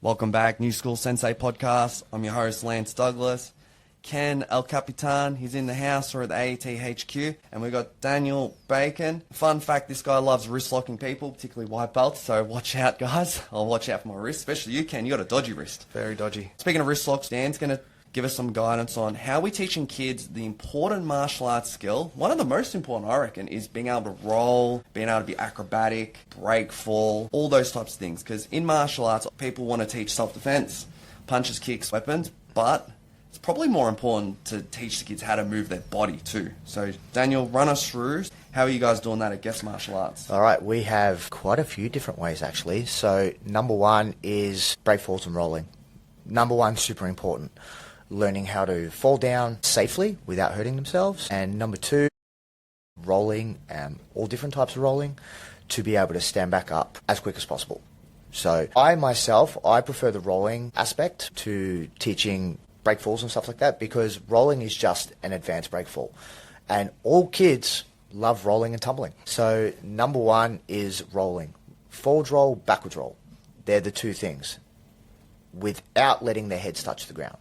Welcome back, New School Sensei podcast. I'm your host, Lance Douglas. Ken El Capitan, he's in the house. We're at the AET HQ, and we've got Daniel Bacon. Fun fact, this guy loves wrist-locking people, particularly white belts, so watch out, guys. I'll watch out for my wrist, especially you, Ken. You got a dodgy wrist. Very dodgy. Speaking of wrist locks, Dan's going to give us some guidance on how we're teaching kids the important martial arts skill. One of the most important, I reckon, is being able to roll, being able to be acrobatic, break, fall, all those types of things. Because in martial arts, people want to teach self-defense, punches, kicks, weapons, but it's probably more important to teach the kids how to move their body too. So, Daniel, run us through. How are you guys doing that at Guest Martial Arts? All right, we have quite a few different ways, actually. So, number one is break, falls, and rolling. Number one, super important. Learning how to fall down safely without hurting themselves. And number two, rolling, all different types of rolling, to be able to stand back up as quick as possible. So I prefer the rolling aspect to teaching break falls and stuff like that, because rolling is just an advanced break fall. And all kids love rolling and tumbling. So number one is rolling. Forwards roll, backwards roll. They're the two things, without letting their heads touch the ground.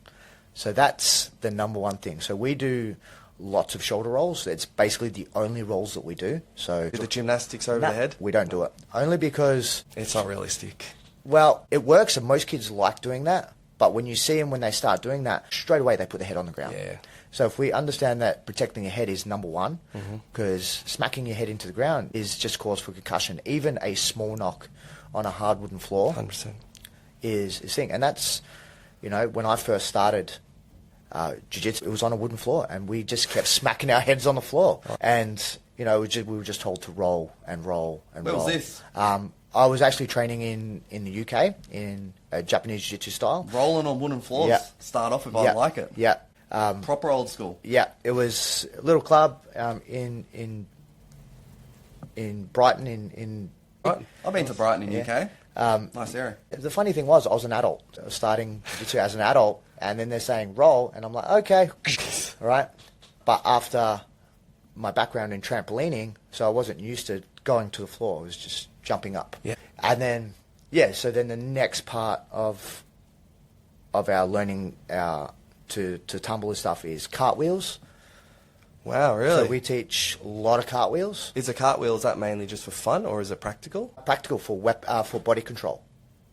So that's the number one thing. So we do lots of shoulder rolls. It's basically the only rolls that we do. So Do the gymnastics over the head? we don't do it. Only because, It's not realistic. well, it works and most kids like doing that. But when you see them, when they start doing that, straight away they put their head on the ground. Yeah. So if we understand that protecting your head is number one, because smacking your head into the ground is just cause for concussion. Even a small knock on a hard wooden floor 100%. is thing. And that's, when I first started jiu-jitsu, it was on a wooden floor, and we just kept smacking our heads on the floor. And, we were just told to roll and roll and Where roll. was this? I was actually training in the UK, in a Japanese jiu-jitsu style. Rolling on wooden floors. Yeah. Start off if I like it. Yeah. Proper old school. Yeah, it was a little club in Brighton, in Right. I've been to Brighton in Yeah. UK. Nice area. The funny thing was, I was an adult. I was starting jiu-jitsu as an adult, and then they're saying roll, and I'm like, okay, all right. But after my background in trampolining, so I wasn't used to going to the floor. I was just jumping up. Yeah. And then, so then the next part of our learning to tumble and stuff is cartwheels. Wow, really? So we teach a lot of cartwheels. Is a cartwheel, is that mainly just for fun, or is it practical? Practical for body control.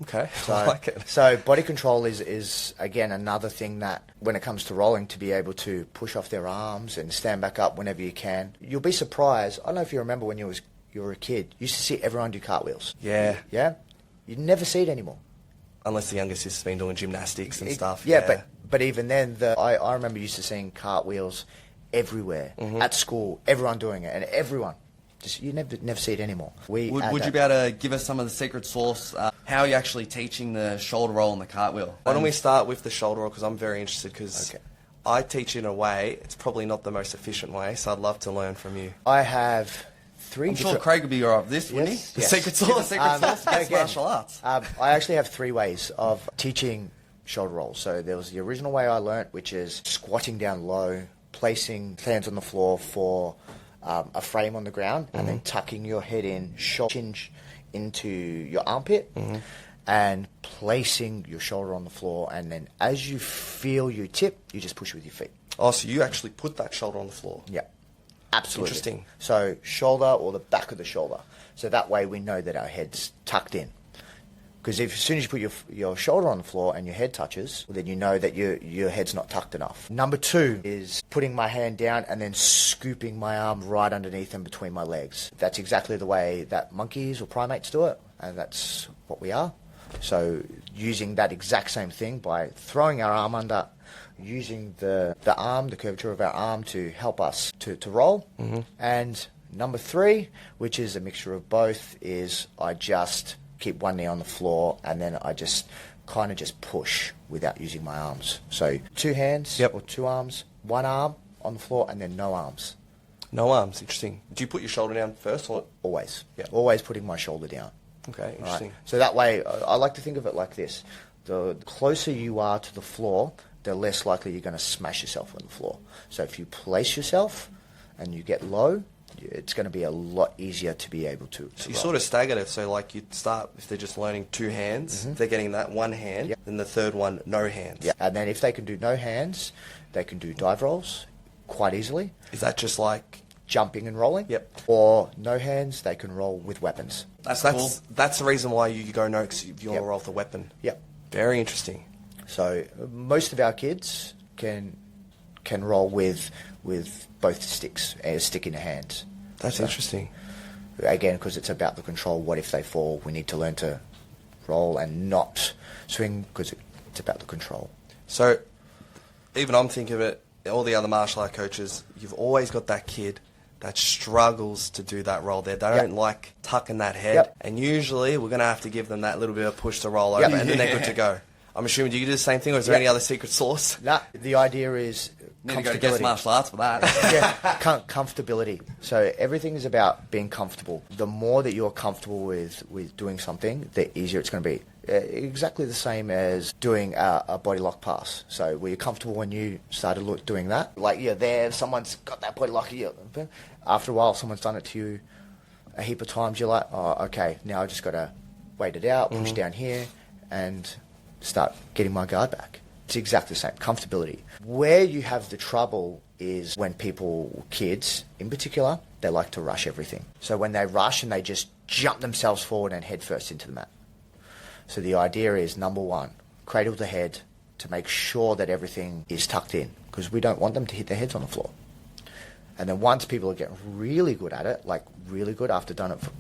Okay, So, I like it. So body control is again another thing that, when it comes to rolling, to be able to push off their arms and stand back up whenever you can. You'll be surprised. I don't know if you remember when you were a kid. You used to see everyone do cartwheels. Yeah, Yeah, you'd never see it anymore. unless the younger sister's been doing gymnastics and stuff. Yeah, but even then, I remember used to seeing cartwheels everywhere at school. Everyone doing it, and everyone. Just, you never see it anymore. Would you be able to give us some of the secret sauce? How are you actually teaching the shoulder roll and the cartwheel? Why don't we start with the shoulder roll, because I'm very interested, because Okay. I teach in a way, it's probably not the most efficient way, so I'd love to learn from you. I have three I'm sure different... Craig would be alright with this, wouldn't Yes, he? yes. The secret sauce. Secret sauce. Guest again, martial arts. I actually have three ways of teaching shoulder rolls. So there was the original way I learnt, which is squatting down low, placing hands on the floor for a frame on the ground, and then tucking your head in, chin into your armpit, and placing your shoulder on the floor. And then as you feel you tip, you just push with your feet. Oh, so you actually put that shoulder on the floor? Yeah, absolutely. Interesting. So shoulder or the back of the shoulder. So that way we know that our head's tucked in. Because as soon as you put your shoulder on the floor and your head touches, then you know that your head's not tucked enough. Number two is putting my hand down and then scooping my arm right underneath and between my legs. That's exactly the way that monkeys or primates do it, and that's what we are. So using that exact same thing by throwing our arm under, using the curvature of our arm to help us to roll. And number three, which is a mixture of both, is I just keep one knee on the floor, and then I just kind of just push without using my arms. So two hands or two arms, one arm on the floor, and then no arms. No arms, interesting. Do you put your shoulder down first, or? Always. Yeah. Always putting my shoulder down. Okay, interesting. Right? So that way, I like to think of it like this. The closer you are to the floor, the less likely you're going to smash yourself on the floor. So if you place yourself and you get low, it's going to be a lot easier to be able to. So you sort of staggered it. So like you'd start, if they're just learning 2 hands, if they're getting that 1 hand, then the third one, no hands. Yeah, and then if they can do no hands, they can do dive rolls quite easily. Is that just like... Jumping and rolling? Yep. Or no hands, they can roll with weapons. That's So cool. that's the reason why you go no, because you want to Yep. roll with the weapon. Yep. Very interesting. So most of our kids can roll with both sticks, a stick in the hands. That's interesting. Again, because it's about the control. What if they fall? We need to learn to roll and not swing because it's about the control. So even I'm thinking of it, all the other martial art coaches, you've always got that kid that struggles to do that roll there. They don't like tucking that head. Yep. And usually we're going to have to give them that little bit of push to roll over and then they're good to go. I'm assuming, do you do the same thing or is there any other secret sauce? Nah, the idea is Need to go to guest martial arts for that. Comfortability. So everything is about being comfortable. The more that you're comfortable with doing something, the easier it's going to be. Exactly the same as doing a body lock pass. So were you comfortable when you started doing that? Like you're there, someone's got that body lock. After a while, someone's done it to you a heap of times. You're like, oh, okay, now I just got to wait it out, push down here, and start getting my guard back. It's exactly the same. Comfortability. Where you have the trouble is when kids in particular, they like to rush everything. So when they rush and they just jump themselves forward and head first into the mat. So the idea is, number one, cradle the head to make sure that everything is tucked in, because we don't want them to hit their heads on the floor. And then once people are getting really good at it, like really good after done it for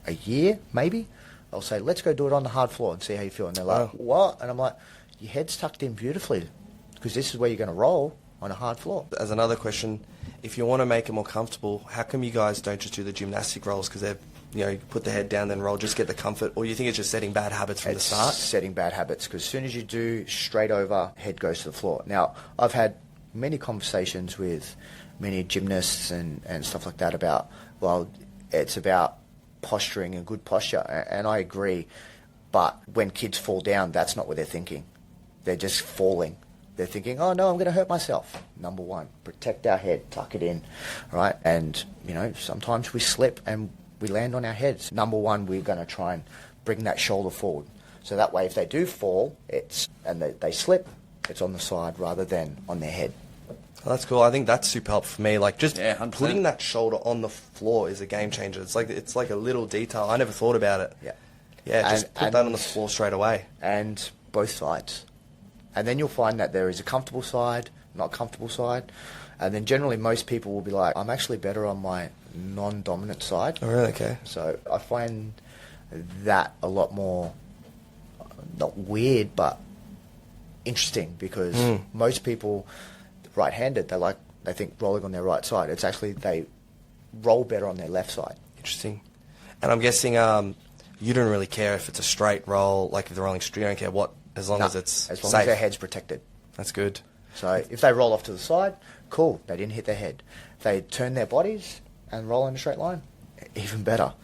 a year, maybe, I'll say, let's go do it on the hard floor and see how you feel. And they're like, what? And I'm like, your head's tucked in beautifully, because this is where you're going to roll on a hard floor. As another question, if you want to make it more comfortable, how come you guys don't just do the gymnastic rolls? Because they're, you put the head down, then roll, just get the comfort? Or you think it's just setting bad habits from the start? Setting bad habits, because as soon as you do straight over, head goes to the floor. Now, I've had many conversations with many gymnasts and stuff like that about, well, it's about posturing and good posture, and I agree, but when kids fall down, that's not what they're thinking. They're just falling. They're thinking, oh no, I'm going to hurt myself. Number one, protect our head, tuck it in, right? And, sometimes we slip and we land on our heads. Number one, we're going to try and bring that shoulder forward. So that way, if they do fall, they slip, it's on the side rather than on their head. Oh, that's cool. I think that's super helpful for me. Like just 100%. putting that shoulder on the floor is a game changer. It's like a little detail. I never thought about it. Yeah. Yeah, just put that on the floor straight away. And both sides. And then you'll find that there is a comfortable side, not comfortable side. And then generally most people will be like, I'm actually better on my non-dominant side. Oh, really? Okay. So I find that a lot more, not weird, but interesting, because most people, right-handed, they think rolling on their right side. It's actually they roll better on their left side. Interesting. And I'm guessing you don't really care if it's a straight roll, like if they're rolling straight, you don't care what, as long as it's as long safe. as their head's protected. That's good. So if they roll off to the side, cool, they didn't hit their head. If they turn their bodies and roll in a straight line, even better.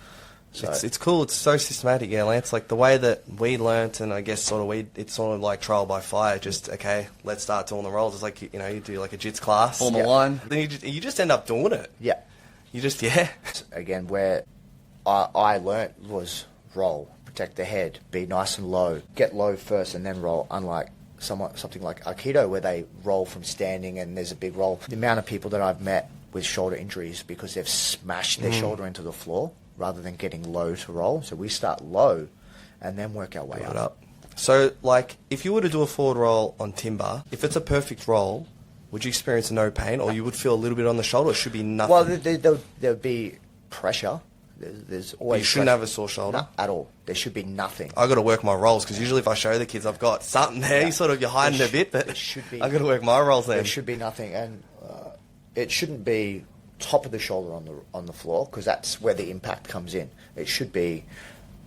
So It's cool. It's so systematic, yeah, Lance. Like the way that we learnt, and I guess it's sort of like trial by fire. Just let's start doing the rolls. It's like you do like a jits class. Formula One. Then you just end up doing it. yeah. You just Again, where I learnt was roll, protect the head, be nice and low, get low first and then roll. Unlike something like Aikido, where they roll from standing and there's a big roll. The amount of people that I've met with shoulder injuries because they've smashed their shoulder into the floor rather than getting low to roll. So we start low and then work our way up. So, like, if you were to do a forward roll on timber, if it's a perfect roll, would you experience no pain, or you would feel a little bit on the shoulder? Or it should be nothing. Well, there would be pressure. There's always. You shouldn't pressure. have a sore shoulder. No, at all. There should be nothing. I got to work my rolls, because usually if I show the kids I've got something there, you're hiding a bit, but there should be. I got to work my rolls then. There should be nothing, and it shouldn't be top of the shoulder on the floor, because that's where the impact comes in. It should be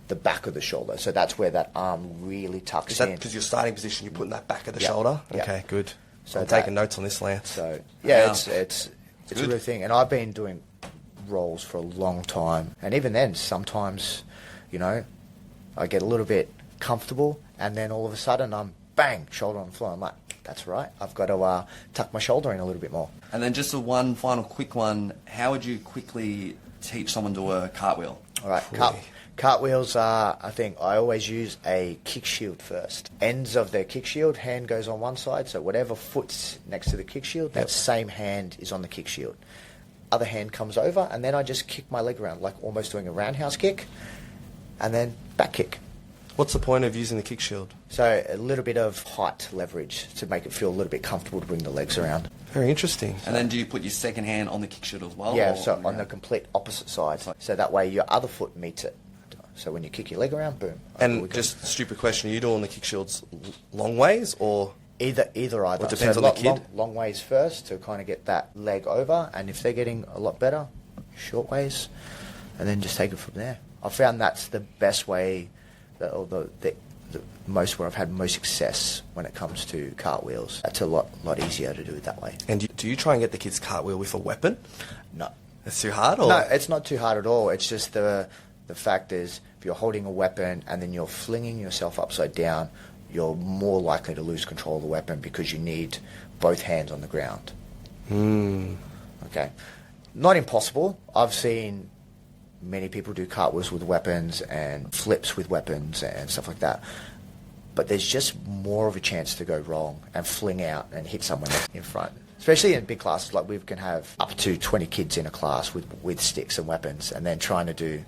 the back of the shoulder, so that's where that arm really tucks Is that in. because your starting position, you're putting that back of the Yeah. shoulder? Yeah. Okay, good. So I'm taking notes on this, Lance. So yeah, Wow. it's a Good. real thing, and I've been doing rolls for a long time, and even then, sometimes, I get a little bit comfortable, and then all of a sudden I'm bang, shoulder on the floor. I'm like, that's right. I've got to tuck my shoulder in a little bit more. And then just one final quick one. How would you quickly teach someone to do a cartwheel? All right, cartwheels are, I think, I always use a kick shield first. Ends of the kick shield, hand goes on one side, so whatever foot's next to the kick shield, that same hand is on the kick shield. Other hand comes over, and then I just kick my leg around, like almost doing a roundhouse kick, and then back kick. What's the point of using the kick shield? So a little bit of height leverage to make it feel a little bit comfortable to bring the legs around. Very interesting. And then do you put your second hand on the kick shield as well? Yeah, or so on the complete opposite side. So that way your other foot meets it. So when you kick your leg around, boom. And just a stupid question, are you doing the kick shields long ways or? Either. Well, it depends on the kid. Long ways first to kind of get that leg over, and if they're getting a lot better, short ways, and then just take it from there. I found that's the best way, or the most where I've had most success when it comes to cartwheels. That's a lot easier to do it that way. And do you try and get the kids cartwheel with a weapon? No. It's too hard? Or? No, it's not too hard at all. It's just the fact is, if you're holding a weapon and then you're flinging yourself upside down, you're more likely to lose control of the weapon because you need both hands on the ground. Okay. Not impossible. I've seen many people do cartwheels with weapons and flips with weapons and stuff like that. But there's just more of a chance to go wrong and fling out and hit someone in front. Especially in big classes, like we can have up to 20 kids in a class with sticks and weapons, and then trying to do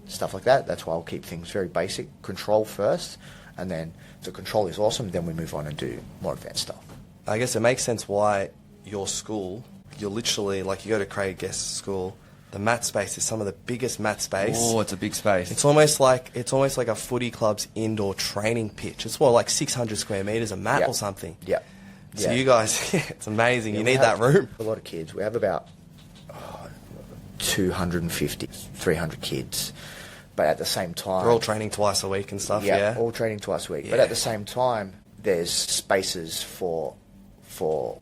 stuff like that. That's why I'll keep things very basic. Control first, and then if the control is awesome, then we move on and do more advanced stuff. I guess it makes sense why your school, you're literally, like you go to Craig Guest's school, the mat space is some of the biggest mat space. Oh, it's a big space. It's almost like a footy club's indoor training pitch. It's more like 600 square meters of mat or something. Yeah. So you guys, it's amazing. Yeah, you need that room. A lot of kids. We have about 250, 300 kids. But at the same time... They're all training twice a week and stuff, yeah? all training twice a week. Yeah. But at the same time, there's spaces for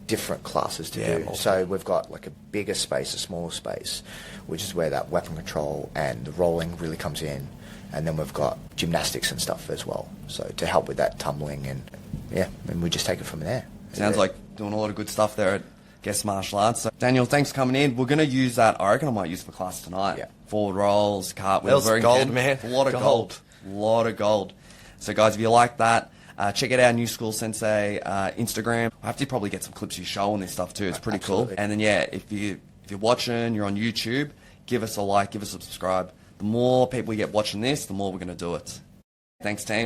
different classes to do. So we've got like a bigger space, a smaller space, which is where that weapon control and the rolling really comes in. And then we've got gymnastics and stuff as well. So to help with that tumbling and we just take it from there. Sounds like doing a lot of good stuff there at Guest Martial Arts. So, Daniel, thanks for coming in. We're going to use that. I reckon I might use it for class tonight. Yeah. Forward rolls, cartwheels. That was gold, man. A lot of gold. A lot of gold. So, guys, if you like that, check out our new School Sensei Instagram. I have to probably get some clips of you showing this stuff too. It's pretty cool. And then, if you're watching, you're on YouTube, give us a like, give us a subscribe. The more people we get watching this, the more we're going to do it. Thanks, team.